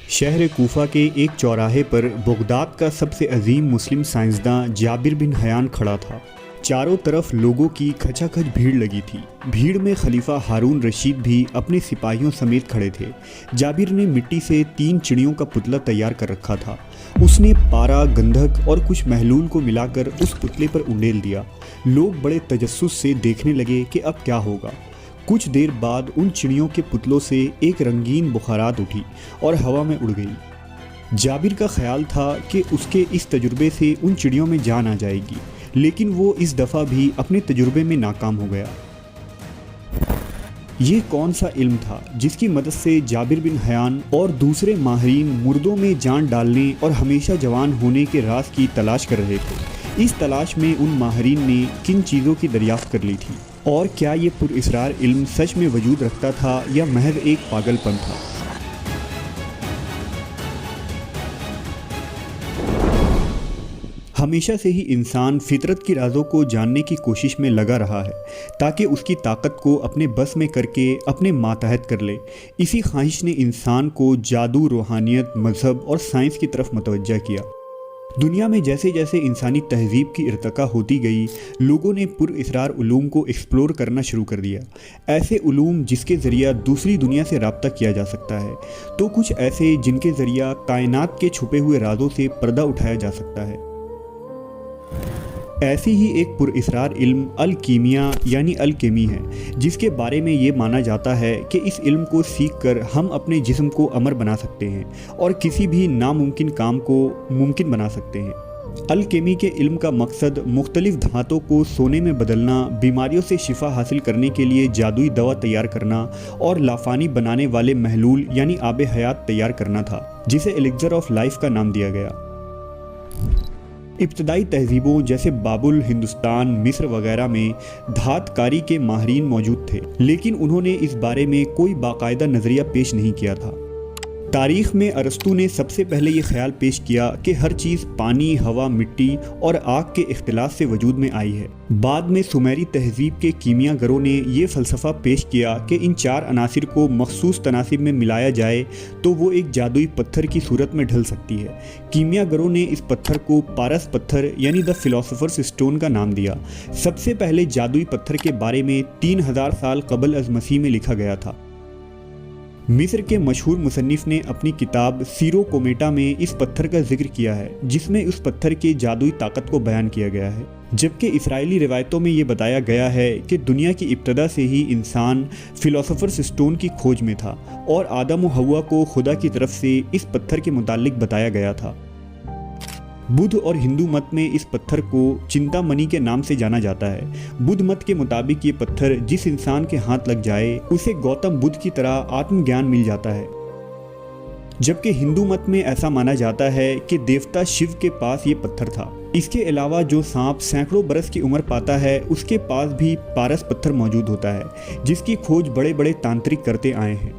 شہر کوفہ کے ایک چوراہے پر بغداد کا سب سے عظیم مسلم سائنسداں جابر بن حیان کھڑا تھا۔ چاروں طرف لوگوں کی کھچا کھچ بھیڑ لگی تھی۔ بھیڑ میں خلیفہ ہارون رشید بھی اپنے سپاہیوں سمیت کھڑے تھے۔ جابر نے مٹی سے 3 چڑیوں کا پتلا تیار کر رکھا تھا۔ اس نے پارا، گندھک اور کچھ محلول کو ملا کر اس پتلے پر انڈیل دیا۔ لوگ بڑے تجسس سے دیکھنے لگے کہ اب کیا ہوگا۔ کچھ دیر بعد ان چڑیوں کے پتلوں سے ایک رنگین بخارات اٹھی اور ہوا میں اڑ گئی۔ جابر کا خیال تھا کہ اس کے اس تجربے سے ان چڑیوں میں جان آ جائے گی، لیکن وہ اس دفعہ بھی اپنے تجربے میں ناکام ہو گیا۔ یہ کون سا علم تھا جس کی مدد سے جابر بن حیان اور دوسرے ماہرین مردوں میں جان ڈالنے اور ہمیشہ جوان ہونے کے راز کی تلاش کر رہے تھے؟ اس تلاش میں ان ماہرین نے کن چیزوں کی دریافت کر لی تھی؟ اور کیا یہ پراسرار علم سچ میں وجود رکھتا تھا یا محض ایک پاگل پن تھا؟ ہمیشہ سے ہی انسان فطرت کی رازوں کو جاننے کی کوشش میں لگا رہا ہے تاکہ اس کی طاقت کو اپنے بس میں کر کے اپنے ماتحت کر لے۔ اسی خواہش نے انسان کو جادو، روحانیت، مذہب اور سائنس کی طرف متوجہ کیا۔ دنیا میں جیسے جیسے انسانی تہذیب کی ارتقا ہوتی گئی، لوگوں نے پراسرار علوم کو ایکسپلور کرنا شروع کر دیا۔ ایسے علوم جس کے ذریعہ دوسری دنیا سے رابطہ کیا جا سکتا ہے، تو کچھ ایسے جن کے ذریعہ کائنات کے چھپے ہوئے رازوں سے پردہ اٹھایا جا سکتا ہے۔ ایسی ہی ایک پراسرار علم الکیمیا یعنی الکیمی ہے، جس کے بارے میں یہ مانا جاتا ہے کہ اس علم کو سیکھ کر ہم اپنے جسم کو امر بنا سکتے ہیں اور کسی بھی ناممکن کام کو ممکن بنا سکتے ہیں۔ الکیمی کے علم کا مقصد مختلف دھاتوں کو سونے میں بدلنا، بیماریوں سے شفا حاصل کرنے کے لیے جادوئی دوا تیار کرنا اور لافانی بنانے والے محلول یعنی آب حیات تیار کرنا تھا، جسے ایلیکزر آف لائف کا نام دیا گیا۔ ابتدائی تہذیبوں جیسے بابل، ہندوستان، مصر وغیرہ میں دھات کاری کے ماہرین موجود تھے، لیکن انہوں نے اس بارے میں کوئی باقاعدہ نظریہ پیش نہیں کیا تھا۔ تاریخ میں ارسطو نے سب سے پہلے یہ خیال پیش کیا کہ ہر چیز پانی، ہوا، مٹی اور آگ کے اختلاط سے وجود میں آئی ہے۔ بعد میں سومیری تہذیب کے کیمیا گروں نے یہ فلسفہ پیش کیا کہ ان 4 عناصر کو مخصوص تناسب میں ملایا جائے تو وہ ایک جادوئی پتھر کی صورت میں ڈھل سکتی ہے۔ کیمیا گروں نے اس پتھر کو پارس پتھر یعنی دا فلاسفرز اسٹون کا نام دیا۔ سب سے پہلے جادوئی پتھر کے بارے میں 3000 سال قبل از مسیح میں لکھا گیا تھا۔ مصر کے مشہور مصنف نے اپنی کتاب سیرو کومیٹا میں اس پتھر کا ذکر کیا ہے، جس میں اس پتھر کی جادوئی طاقت کو بیان کیا گیا ہے، جبکہ اسرائیلی روایتوں میں یہ بتایا گیا ہے کہ دنیا کی ابتدا سے ہی انسان فلاسفرز اسٹون کی کھوج میں تھا اور آدم و حوا کو خدا کی طرف سے اس پتھر کے متعلق بتایا گیا تھا۔ بدھ اور ہندو مت میں اس پتھر کو چنتا منی کے نام سے جانا جاتا ہے۔ بدھ مت کے مطابق یہ پتھر جس انسان کے ہاتھ لگ جائے اسے گوتم بدھ کی طرح آتم گیان مل جاتا ہے، جبکہ ہندو مت میں ایسا مانا جاتا ہے کہ دیوتا شیو کے پاس یہ پتھر تھا۔ اس کے علاوہ جو سانپ سینکڑوں برس کی عمر پاتا ہے، اس کے پاس بھی پارس پتھر موجود ہوتا ہے، جس کی کھوج بڑے بڑے تانترک کرتے آئے ہیں۔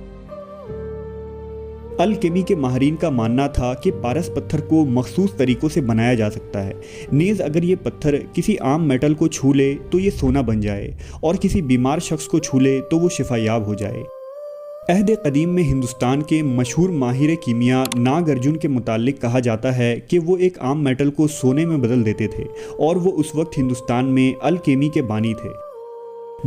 الکیمی کے ماہرین کا ماننا تھا کہ پارس پتھر کو مخصوص طریقوں سے بنایا جا سکتا ہے۔ نیز اگر یہ پتھر کسی عام میٹل کو چھو لے تو یہ سونا بن جائے، اور کسی بیمار شخص کو چھو لے تو وہ شفا یاب ہو جائے۔ عہد قدیم میں ہندوستان کے مشہور ماہر کیمیا ناگ ارجن کے متعلق کہا جاتا ہے کہ وہ ایک عام میٹل کو سونے میں بدل دیتے تھے، اور وہ اس وقت ہندوستان میں الکیمی کے بانی تھے۔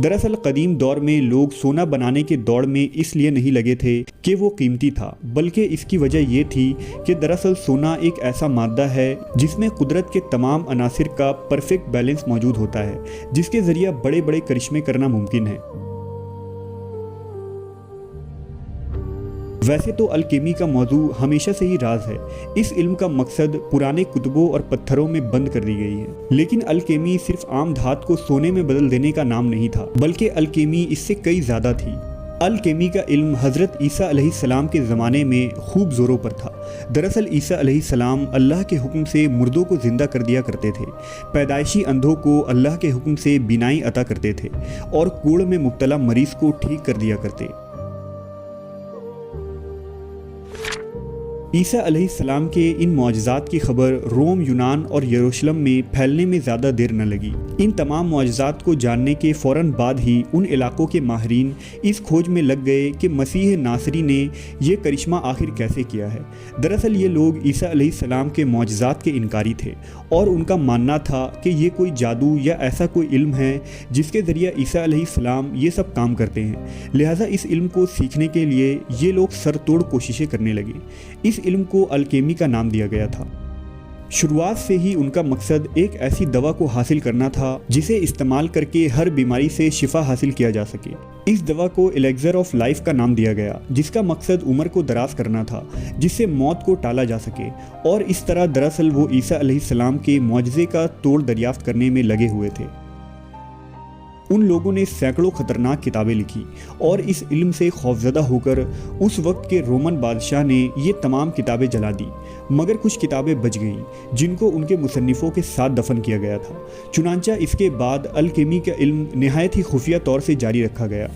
دراصل قدیم دور میں لوگ سونا بنانے کے دوڑ میں اس لیے نہیں لگے تھے کہ وہ قیمتی تھا، بلکہ اس کی وجہ یہ تھی کہ دراصل سونا ایک ایسا مادہ ہے جس میں قدرت کے تمام عناصر کا پرفیکٹ بیلنس موجود ہوتا ہے، جس کے ذریعہ بڑے بڑے کرشمے کرنا ممکن ہے۔ ویسے تو الکیمی کا موضوع ہمیشہ سے ہی راز ہے۔ اس علم کا مقصد پرانے کتبوں اور پتھروں میں بند کر دی گئی ہے، لیکن الکیمی صرف عام دھات کو سونے میں بدل دینے کا نام نہیں تھا، بلکہ الکیمی اس سے کئی زیادہ تھی۔ الکیمی کا علم حضرت عیسیٰ علیہ السلام کے زمانے میں خوب زوروں پر تھا۔ دراصل عیسیٰ علیہ السلام اللہ کے حکم سے مردوں کو زندہ کر دیا کرتے تھے، پیدائشی اندھوں کو اللہ کے حکم سے بینائی عطا کرتے تھے، اور کوڑھ میں مبتلا مریض کو ٹھیک کر دیا کرتے۔ عیسیٰ علیہ السلام کے ان معجزات کی خبر روم، یونان اور یروشلم میں پھیلنے میں زیادہ دیر نہ لگی۔ ان تمام معجزات کو جاننے کے فوراً بعد ہی ان علاقوں کے ماہرین اس کھوج میں لگ گئے کہ مسیح ناصری نے یہ کرشمہ آخر کیسے کیا ہے۔ دراصل یہ لوگ عیسیٰ علیہ السلام کے معجزات کے انکاری تھے اور ان کا ماننا تھا کہ یہ کوئی جادو یا ایسا کوئی علم ہے جس کے ذریعہ عیسیٰ علیہ السلام یہ سب کام کرتے ہیں۔ لہٰذا اس علم کو سیکھنے کے لیے یہ لوگ سر توڑ کوششیں کرنے لگے۔ اس علم کو الکیمی کا نام دیا گیا تھا۔ شروعات سے ہی ان کا مقصد ایک ایسی دوا کو حاصل کرنا تھا جسے استعمال کر کے ہر بیماری سے شفا حاصل کیا جا سکے۔ اس دوا کو الیگزر آف لائف کا نام دیا گیا، جس کا مقصد عمر کو دراز کرنا تھا جس سے موت کو ٹالا جا سکے، اور اس طرح دراصل وہ عیسیٰ علیہ السلام کے معجزے کا توڑ دریافت کرنے میں لگے ہوئے تھے۔ ان لوگوں نے سینکڑوں خطرناک کتابیں لکھی اور اس علم سے خوفزدہ ہو کر اس وقت کے رومن بادشاہ نے یہ تمام کتابیں جلا دی، مگر کچھ کتابیں بچ گئیں جن کو ان کے مصنفوں کے ساتھ دفن کیا گیا تھا۔ چنانچہ اس کے بعد الکیمی کا علم نہایت ہی خفیہ طور سے جاری رکھا گیا۔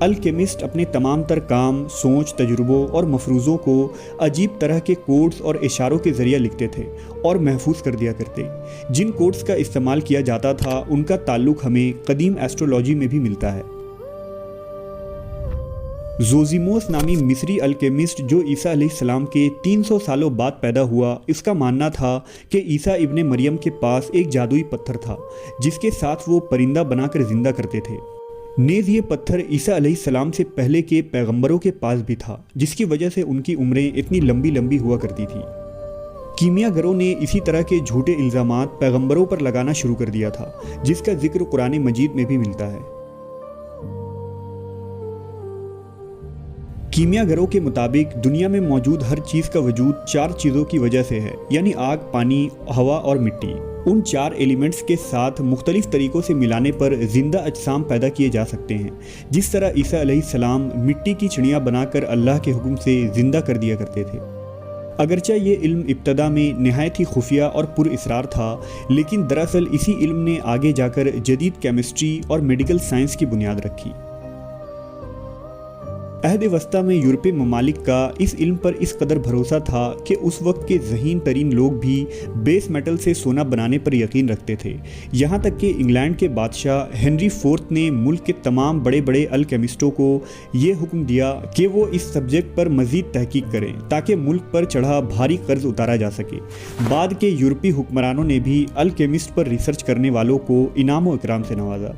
الکیمسٹ اپنے تمام تر کام، سوچ، تجربوں اور مفروضوں کو عجیب طرح کے کوڈز اور اشاروں کے ذریعے لکھتے تھے اور محفوظ کر دیا کرتے۔ جن کوڈز کا استعمال کیا جاتا تھا ان کا تعلق ہمیں قدیم ایسٹرولوجی میں بھی ملتا ہے۔ زوزیموس نامی مصری الکیمسٹ جو عیسیٰ علیہ السلام کے 300 سالوں بعد پیدا ہوا، اس کا ماننا تھا کہ عیسیٰ ابن مریم کے پاس ایک جادوئی پتھر تھا جس کے ساتھ وہ پرندہ بنا کر زندہ کرتے تھے۔ نیز یہ پتھر عیسیٰ علیہ السلام سے پہلے کے پیغمبروں کے پاس بھی تھا، جس کی وجہ سے ان کی عمریں اتنی لمبی لمبی ہوا کرتی تھی۔ کیمیا گروں نے اسی طرح کے جھوٹے الزامات پیغمبروں پر لگانا شروع کر دیا تھا، جس کا ذکر قرآن مجید میں بھی ملتا ہے۔ کیمیا گروں کے مطابق دنیا میں موجود ہر چیز کا وجود 4 چیزوں کی وجہ سے ہے، یعنی آگ، پانی، ہوا اور مٹی۔ ان 4 ایلیمنٹس کے ساتھ مختلف طریقوں سے ملانے پر زندہ اجسام پیدا کیے جا سکتے ہیں، جس طرح عیسیٰ علیہ السلام مٹی کی چڑیاں بنا کر اللہ کے حکم سے زندہ کر دیا کرتے تھے۔ اگرچہ یہ علم ابتدا میں نہایت ہی خفیہ اور پر اسرار تھا، لیکن دراصل اسی علم نے آگے جا کر جدید کیمسٹری اور میڈیکل سائنس کی بنیاد رکھی۔ عہد وسطیٰ میں یورپی ممالک کا اس علم پر اس قدر بھروسہ تھا کہ اس وقت کے ذہین ترین لوگ بھی بیس میٹل سے سونا بنانے پر یقین رکھتے تھے، یہاں تک کہ انگلینڈ کے بادشاہ ہنری فورتھ نے ملک کے تمام بڑے بڑے الکیمسٹوں کو یہ حکم دیا کہ وہ اس سبجیکٹ پر مزید تحقیق کریں تاکہ ملک پر چڑھا بھاری قرض اتارا جا سکے۔ بعد کے یورپی حکمرانوں نے بھی الکیمسٹ پر ریسرچ کرنے والوں کو انعام و اکرام سے نوازا۔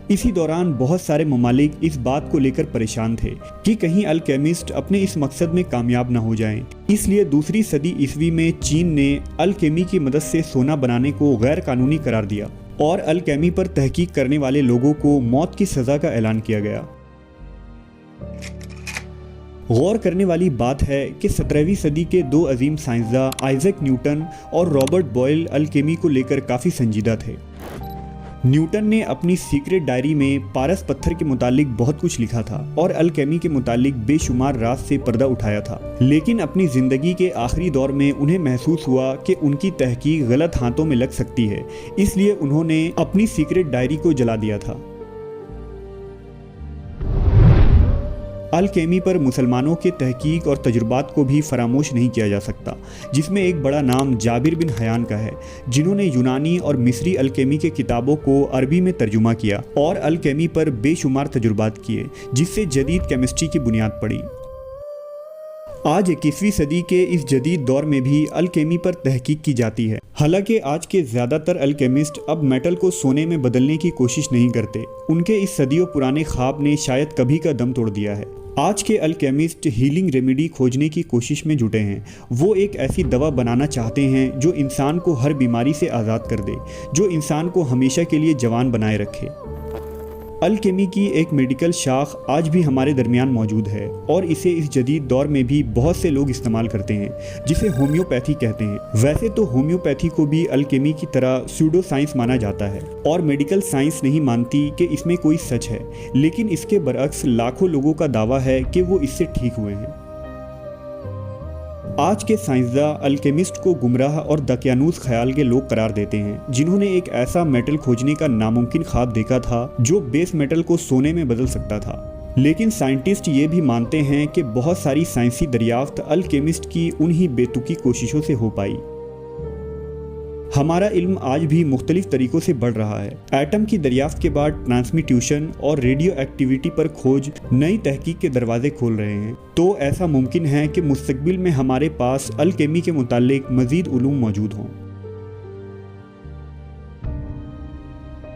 اسی دوران بہت سارے ممالک اس بات کو لے کر پریشان تھے کہ کہیں الکیمسٹ اپنے اس مقصد میں کامیاب نہ ہو جائیں، اس لیے دوسری صدی عیسوی میں چین نے الکیمی کی مدد سے سونا بنانے کو غیر قانونی قرار دیا اور الکیمی پر تحقیق کرنے والے لوگوں کو موت کی سزا کا اعلان کیا گیا۔ غور کرنے والی بات ہے کہ 17ویں صدی کے 2 عظیم سائنسداں آئزیک نیوٹن اور رابرٹ بوائل الکیمی کو لے کر کافی سنجیدہ تھے۔ نیوٹن نے اپنی سیکرٹ ڈائری میں پارس پتھر کے متعلق بہت کچھ لکھا تھا اور الکیمی کے متعلق بے شمار راز سے پردہ اٹھایا تھا، لیکن اپنی زندگی کے آخری دور میں انہیں محسوس ہوا کہ ان کی تحقیق غلط ہاتھوں میں لگ سکتی ہے، اس لیے انہوں نے اپنی سیکرٹ ڈائری کو جلا دیا تھا۔ الکیمی پر مسلمانوں کے تحقیق اور تجربات کو بھی فراموش نہیں کیا جا سکتا، جس میں ایک بڑا نام جابر بن حیان کا ہے، جنہوں نے یونانی اور مصری الکیمی کے کتابوں کو عربی میں ترجمہ کیا اور الکیمی پر بے شمار تجربات کیے، جس سے جدید کیمسٹری کی بنیاد پڑی۔ آج 21ویں صدی کے اس جدید دور میں بھی الکیمی پر تحقیق کی جاتی ہے، حالانکہ آج کے زیادہ تر الکیمسٹ اب میٹل کو سونے میں بدلنے کی کوشش نہیں کرتے۔ ان کے اس صدیوں پرانے خواب نے شاید کبھی کا دم توڑ دیا ہے۔ آج کے الکیمسٹ ہیلنگ ریمیڈی کھوجنے کی کوشش میں جٹے ہیں۔ وہ ایک ایسی دوا بنانا چاہتے ہیں جو انسان کو ہر بیماری سے آزاد کر دے، جو انسان کو ہمیشہ کے لیے جوان بنائے رکھے۔ الکیمی کی ایک میڈیکل شاخ آج بھی ہمارے درمیان موجود ہے اور اسے اس جدید دور میں بھی بہت سے لوگ استعمال کرتے ہیں، جسے ہومیوپیتھی کہتے ہیں۔ ویسے تو ہومیوپیتھی کو بھی الکیمی کی طرح سیوڈو سائنس مانا جاتا ہے اور میڈیکل سائنس نہیں مانتی کہ اس میں کوئی سچ ہے، لیکن اس کے برعکس لاکھوں لوگوں کا دعویٰ ہے کہ وہ اس سے ٹھیک ہوئے ہیں۔ آج کے سائنسداں الکیمسٹ کو گمراہ اور دقیانوس خیال کے لوگ قرار دیتے ہیں، جنہوں نے ایک ایسا میٹل کھوجنے کا ناممکن خواب دیکھا تھا جو بیس میٹل کو سونے میں بدل سکتا تھا۔ لیکن سائنٹسٹ یہ بھی مانتے ہیں کہ بہت ساری سائنسی دریافت الکیمسٹ کی انہی بے تکی کوششوں سے ہو پائی۔ ہمارا علم آج بھی مختلف طریقوں سے بڑھ رہا ہے۔ ایٹم کی دریافت کے بعد ٹرانسمیٹیوشن اور ریڈیو ایکٹیویٹی پر کھوج نئی تحقیق کے دروازے کھول رہے ہیں، تو ایسا ممکن ہے کہ مستقبل میں ہمارے پاس الکیمی کے متعلق مزید علوم موجود ہوں۔